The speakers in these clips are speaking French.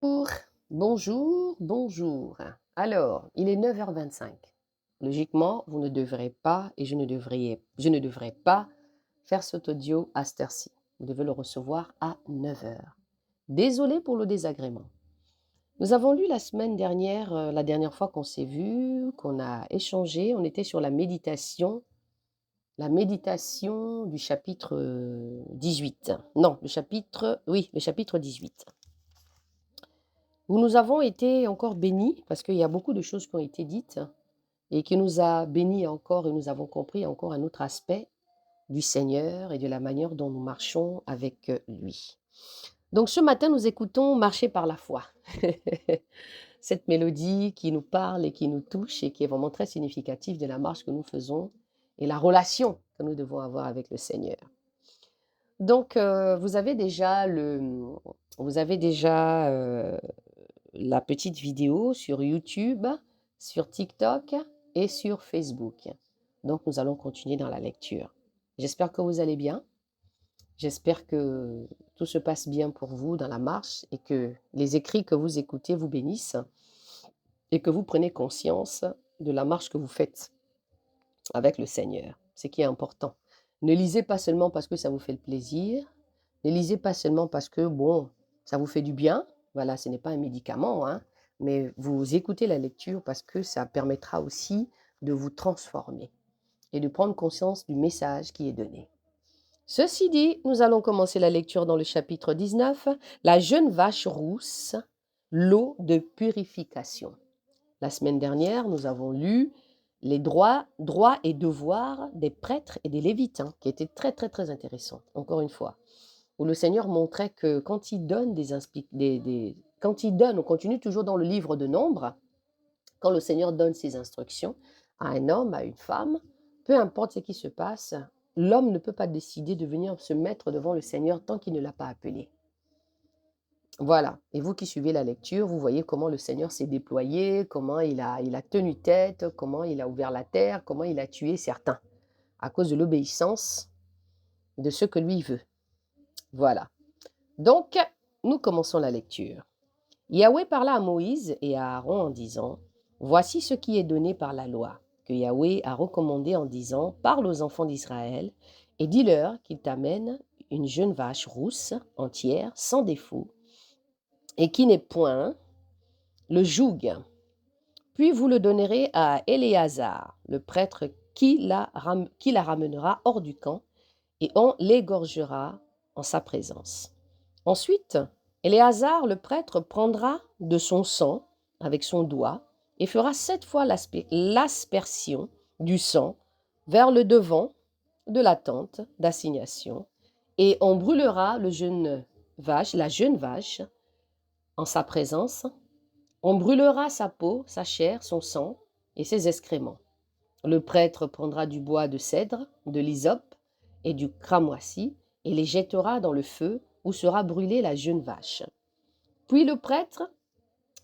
Bonjour, bonjour, bonjour. Alors, il est 9h25. Logiquement, vous ne devrez pas et je ne devrais pas faire cet audio à cette heure-ci. Vous devez le recevoir à 9h. Désolé pour le désagrément. Nous avons lu la semaine dernière, la dernière fois qu'on s'est vu, qu'on a échangé, on était sur la méditation du chapitre 18. Non, le chapitre 18. Où nous avons été encore bénis, parce qu'il y a beaucoup de choses qui ont été dites, et qui nous a bénis encore, et nous avons compris encore un autre aspect du Seigneur et de la manière dont nous marchons avec lui. Donc ce matin, nous écoutons Marcher par la foi. Cette mélodie qui nous parle et qui nous touche et qui est vraiment très significative de la marche que nous faisons et la relation que nous devons avoir avec le Seigneur. Donc, vous avez déjà la petite vidéo sur YouTube, sur TikTok et sur Facebook. Donc, nous allons continuer dans la lecture. J'espère que vous allez bien. J'espère que tout se passe bien pour vous dans la marche et que les écrits que vous écoutez vous bénissent et que vous prenez conscience de la marche que vous faites avec le Seigneur, ce qui est important. Ne lisez pas seulement parce que ça vous fait le plaisir. Ne lisez pas seulement parce que, bon, ça vous fait du bien. Voilà, ce n'est pas un médicament, hein, mais vous écoutez la lecture parce que ça permettra aussi de vous transformer et de prendre conscience du message qui est donné. Ceci dit, nous allons commencer la lecture dans le chapitre 19, la jeune vache rousse, l'eau de purification. La semaine dernière, nous avons lu les droits et devoirs des prêtres et des lévites, qui étaient très, très, très intéressants, encore une fois, où le Seigneur montrait que quand il donne quand il donne, on continue toujours dans le livre de Nombres, quand le Seigneur donne ses instructions à un homme, à une femme, peu importe ce qui se passe, l'homme ne peut pas décider de venir se mettre devant le Seigneur tant qu'il ne l'a pas appelé. Voilà. Et vous qui suivez la lecture, vous voyez comment le Seigneur s'est déployé, comment il a tenu tête, comment il a ouvert la terre, comment il a tué certains, à cause de l'obéissance de ce que lui veut. Voilà. Donc, nous commençons la lecture. Yahweh parla à Moïse et à Aaron en disant, voici ce qui est donné par la loi, que Yahweh a recommandé en disant, parle aux enfants d'Israël et dis-leur qu'ils t'amènent une jeune vache rousse, entière, sans défaut, et qui n'est point le joug. Puis vous le donnerez à Éléazar, le prêtre, qui la ramènera hors du camp, et on l'égorgera en sa présence. Ensuite, Éléazar, le prêtre, prendra de son sang avec son doigt et fera 7 fois l'aspersion du sang vers le devant de la tente d'assignation, et on brûlera la jeune vache, en sa présence. On brûlera sa peau, sa chair, son sang et ses excréments. Le prêtre prendra du bois de cèdre, de l'hysope et du cramoisi et les jettera dans le feu où sera brûlée la jeune vache. Puis le prêtre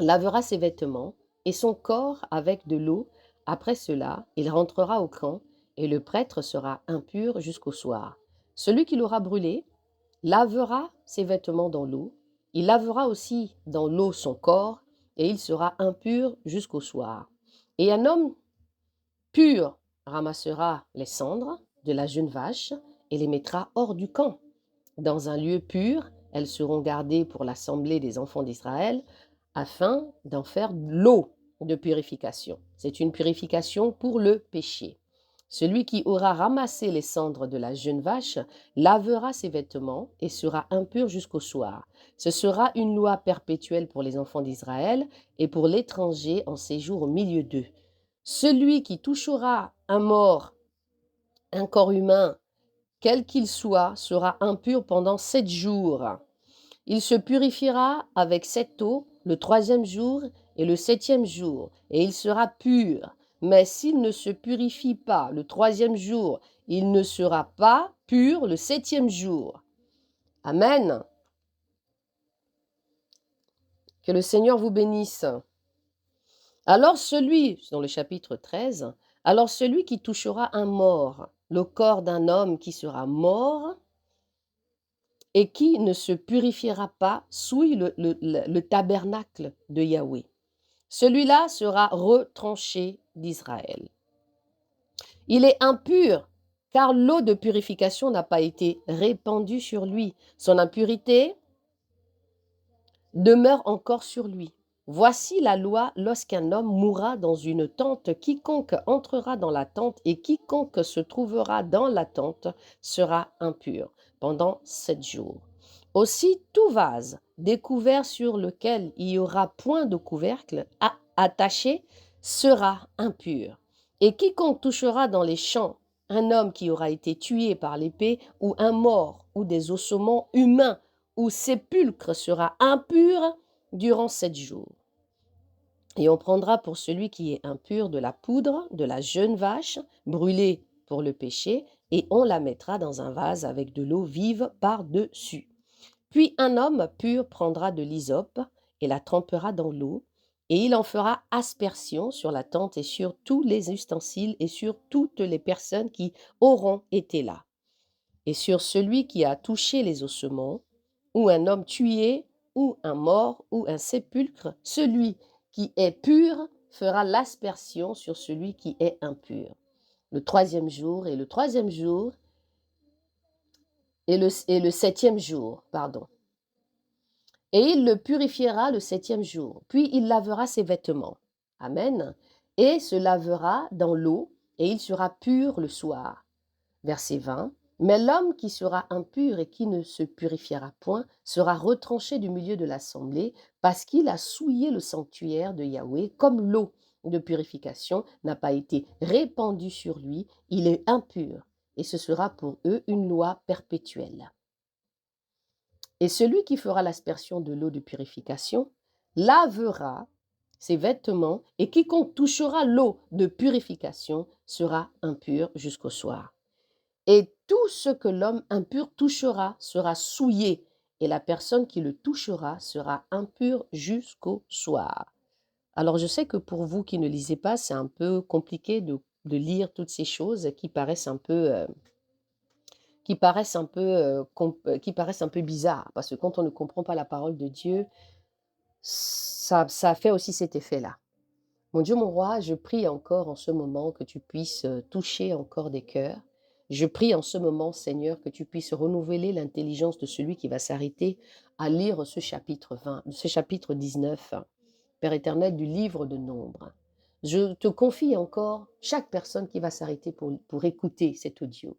lavera ses vêtements et son corps avec de l'eau. Après cela, il rentrera au camp et le prêtre sera impur jusqu'au soir. Celui qui l'aura brûlé lavera ses vêtements dans l'eau. Il lavera aussi dans l'eau son corps et il sera impur jusqu'au soir. Et un homme pur ramassera les cendres de la jeune vache et les mettra hors du camp. Dans un lieu pur, elles seront gardées pour l'assemblée des enfants d'Israël afin d'en faire l'eau de purification. C'est une purification pour le péché. Celui qui aura ramassé les cendres de la jeune vache lavera ses vêtements et sera impur jusqu'au soir. Ce sera une loi perpétuelle pour les enfants d'Israël et pour l'étranger en séjour au milieu d'eux. Celui qui touchera un mort, un corps humain, quel qu'il soit, sera impur pendant 7 jours. Il se purifiera avec cette eau le 3e jour et le 7e jour, et il sera pur. Mais s'il ne se purifie pas le 3e jour, il ne sera pas pur le 7e jour. Amen. Que le Seigneur vous bénisse. Dans le chapitre 13, alors celui qui touchera un mort, le corps d'un homme qui sera mort, et qui ne se purifiera pas souille le tabernacle de Yahweh. Celui-là sera retranché d'Israël. Il est impur, car l'eau de purification n'a pas été répandue sur lui. Son impurité demeure encore sur lui. Voici la loi lorsqu'un homme mourra dans une tente. Quiconque entrera dans la tente et quiconque se trouvera dans la tente sera impur pendant 7 jours. Aussi, tout vase découvert sur lequel il y aura point de couvercle attaché sera impur. Et quiconque touchera dans les champs un homme qui aura été tué par l'épée, ou un mort, ou des ossements humains, ou sépulcre sera impur durant 7 jours. Et on prendra pour celui qui est impur de la poudre de la jeune vache brûlée pour le péché, et on la mettra dans un vase avec de l'eau vive par-dessus. Puis un homme pur prendra de l'hysope et la trempera dans l'eau, et il en fera aspersion sur la tente et sur tous les ustensiles et sur toutes les personnes qui auront été là. Et sur celui qui a touché les ossements, ou un homme tué, ou un mort, ou un sépulcre, celui qui est pur fera l'aspersion sur celui qui est impur. Le 3e jour et le 3e jour et le 7e jour, pardon. Et il le purifiera le 7e jour. Puis il lavera ses vêtements. Amen. Et se lavera dans l'eau, et il sera pur le soir. Verset 20. Mais l'homme qui sera impur et qui ne se purifiera point sera retranché du milieu de l'assemblée, parce qu'il a souillé le sanctuaire de Yahweh, comme l'eau de purification n'a pas été répandue sur lui, il est impur, et ce sera pour eux une loi perpétuelle. Et celui qui fera l'aspersion de l'eau de purification lavera ses vêtements, et quiconque touchera l'eau de purification sera impur jusqu'au soir. Et tout ce que l'homme impur touchera sera souillé, et la personne qui le touchera sera impure jusqu'au soir. Alors je sais que pour vous qui ne lisez pas, c'est un peu compliqué de lire toutes ces choses qui paraissent un peu bizarres, parce que quand on ne comprend pas la parole de Dieu, ça fait aussi cet effet-là. Mon Dieu, mon roi, je prie encore en ce moment que tu puisses toucher encore des cœurs. Je prie en ce moment, Seigneur, que tu puisses renouveler l'intelligence de celui qui va s'arrêter à lire ce chapitre 20, ce chapitre 19, Père éternel, du livre de Nombres. Je te confie encore chaque personne qui va s'arrêter pour écouter cet audio.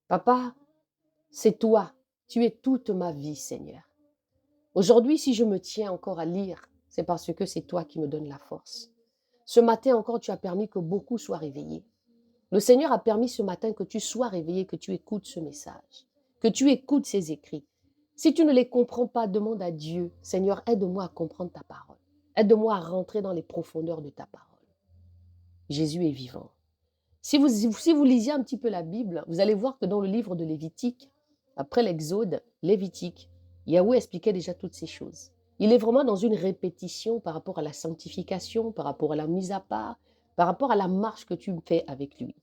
Papa, c'est toi, tu es toute ma vie, Seigneur. Aujourd'hui, si je me tiens encore à lire, c'est parce que c'est toi qui me donnes la force. Ce matin encore, tu as permis que beaucoup soient réveillés. Le Seigneur a permis ce matin que tu sois réveillé, que tu écoutes ce message, que tu écoutes ces écrits. Si tu ne les comprends pas, demande à Dieu, Seigneur, aide-moi à comprendre ta parole. Aide-moi à rentrer dans les profondeurs de ta parole. Jésus est vivant. Si vous lisiez un petit peu la Bible, vous allez voir que dans le livre de Lévitique, après l'Exode, Lévitique, Yahweh expliquait déjà toutes ces choses. Il est vraiment dans une répétition par rapport à la sanctification, par rapport à la mise à part, par rapport à la marche que tu fais avec lui.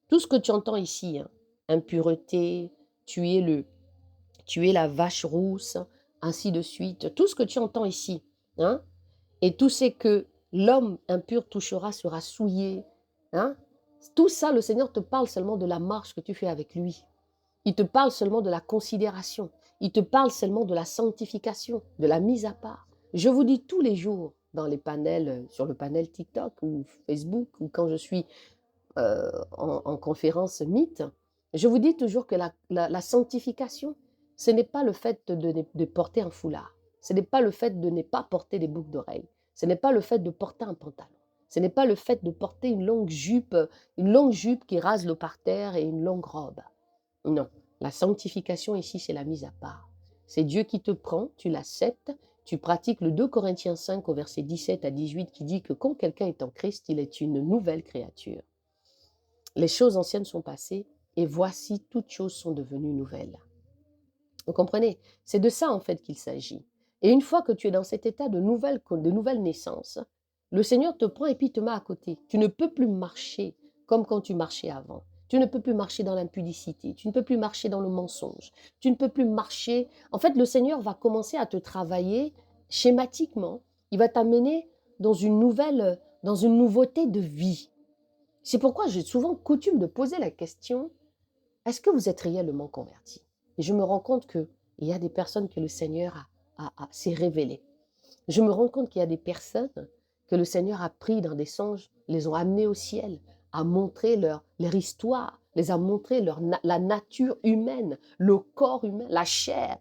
Tout ce que tu entends ici, impureté, tuer la vache rousse, ainsi de suite, tout ce que tu entends ici, et tout ce que l'homme impur touchera sera souillé, tout ça, le Seigneur te parle seulement de la marche que tu fais avec lui. Il te parle seulement de la considération. Il te parle seulement de la sanctification, de la mise à part. Je vous dis tous les jours dans les panels, sur le panel TikTok ou Facebook, ou quand je suis en conférence Meet, je vous dis toujours que la sanctification, ce n'est pas le fait de porter un foulard. Ce n'est pas le fait de ne pas porter des boucles d'oreilles. Ce n'est pas le fait de porter un pantalon. Ce n'est pas le fait de porter une longue jupe qui rase le parterre et une longue robe. Non, la sanctification ici, c'est la mise à part. C'est Dieu qui te prend, tu l'acceptes, tu pratiques le 2 Corinthiens 5 au verset 17 à 18 qui dit que quand quelqu'un est en Christ, il est une nouvelle créature. Les choses anciennes sont passées et voici toutes choses sont devenues nouvelles. Vous comprenez? C'est de ça en fait qu'il s'agit. Et une fois que tu es dans cet état de nouvelle naissance, le Seigneur te prend et puis te met à côté. Tu ne peux plus marcher comme quand tu marchais avant. Tu ne peux plus marcher dans l'impudicité. Tu ne peux plus marcher dans le mensonge. Tu ne peux plus marcher. En fait, le Seigneur va commencer à te travailler schématiquement. Il va t'amener dans une nouveauté de vie. C'est pourquoi j'ai souvent coutume de poser la question, est-ce que vous êtes réellement converti? Et je me rends compte qu'il y a des personnes que le Seigneur s'est révélé. Je me rends compte qu'il y a des personnes que le Seigneur a pris dans des songes, les ont amenées au ciel, a montré leur histoire, les a montré la nature humaine, le corps humain, la chair.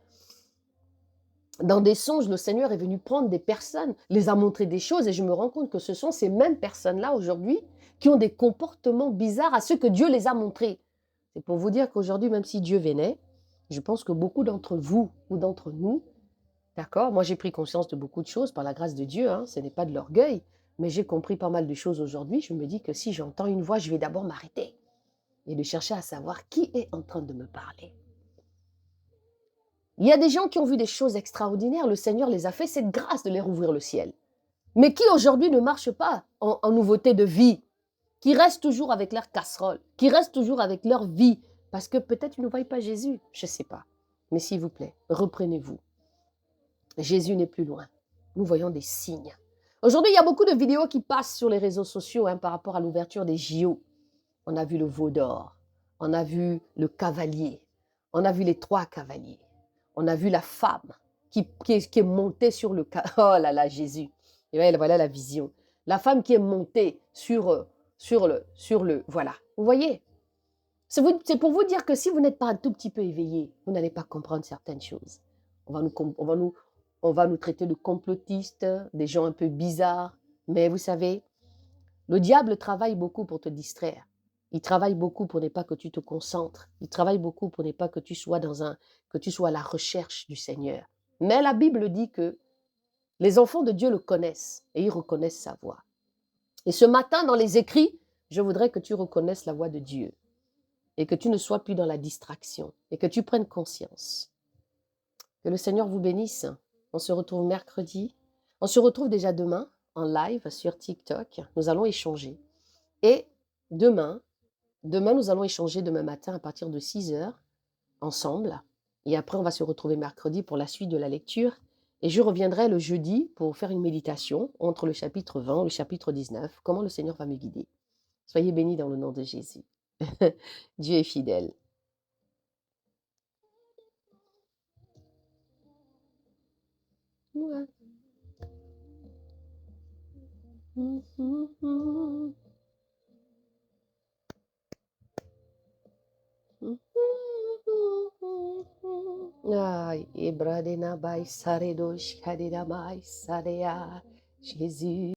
Dans des songes, le Seigneur est venu prendre des personnes, les a montré des choses, et je me rends compte que ce sont ces mêmes personnes-là aujourd'hui qui ont des comportements bizarres à ceux que Dieu les a montrés. C'est pour vous dire qu'aujourd'hui, même si Dieu venait, je pense que beaucoup d'entre vous ou d'entre nous, d'accord, moi j'ai pris conscience de beaucoup de choses par la grâce de Dieu, hein, ce n'est pas de l'orgueil, mais j'ai compris pas mal de choses aujourd'hui. Je me dis que si j'entends une voix, je vais d'abord m'arrêter et de chercher à savoir qui est en train de me parler. Il y a des gens qui ont vu des choses extraordinaires, le Seigneur les a fait, cette grâce de leur ouvrir le ciel. Mais qui aujourd'hui ne marchent pas en nouveauté de vie, qui restent toujours avec leur casserole, qui restent toujours avec leur vie, parce que peut-être ils ne voient pas Jésus, je ne sais pas. Mais s'il vous plaît, reprenez-vous. Jésus n'est plus loin. Nous voyons des signes. Aujourd'hui, il y a beaucoup de vidéos qui passent sur les réseaux sociaux par rapport à l'ouverture des JO. On a vu le veau d'or, on a vu le cavalier, on a vu les 3 cavaliers, on a vu la femme qui est montée sur le... Oh là là, Jésus. Et voilà la vision. La femme qui est montée sur le... Voilà. Vous voyez? C'est pour vous dire que si vous n'êtes pas un tout petit peu éveillé, vous n'allez pas comprendre certaines choses. On va nous traiter de complotistes, des gens un peu bizarres. Mais vous savez, le diable travaille beaucoup pour te distraire. Il travaille beaucoup pour ne pas que tu te concentres. Il travaille beaucoup pour ne pas que tu sois à la recherche du Seigneur. Mais la Bible dit que les enfants de Dieu le connaissent et ils reconnaissent sa voix. Et ce matin, dans les écrits, je voudrais que tu reconnaisses la voix de Dieu et que tu ne sois plus dans la distraction et que tu prennes conscience. Que le Seigneur vous bénisse. On se retrouve mercredi. On se retrouve déjà demain en live sur TikTok. Nous allons échanger. Et demain, nous allons échanger demain matin à partir de 6h ensemble. Et après, on va se retrouver mercredi pour la suite de la lecture. Et je reviendrai le jeudi pour faire une méditation entre le chapitre 20 et le chapitre 19. Comment le Seigneur va me guider. Soyez bénis dans le nom de Jésus. Dieu est fidèle. Ouais. Ay, Ebradena Bai Saredosh Kadina Mai Sarea, Jésus.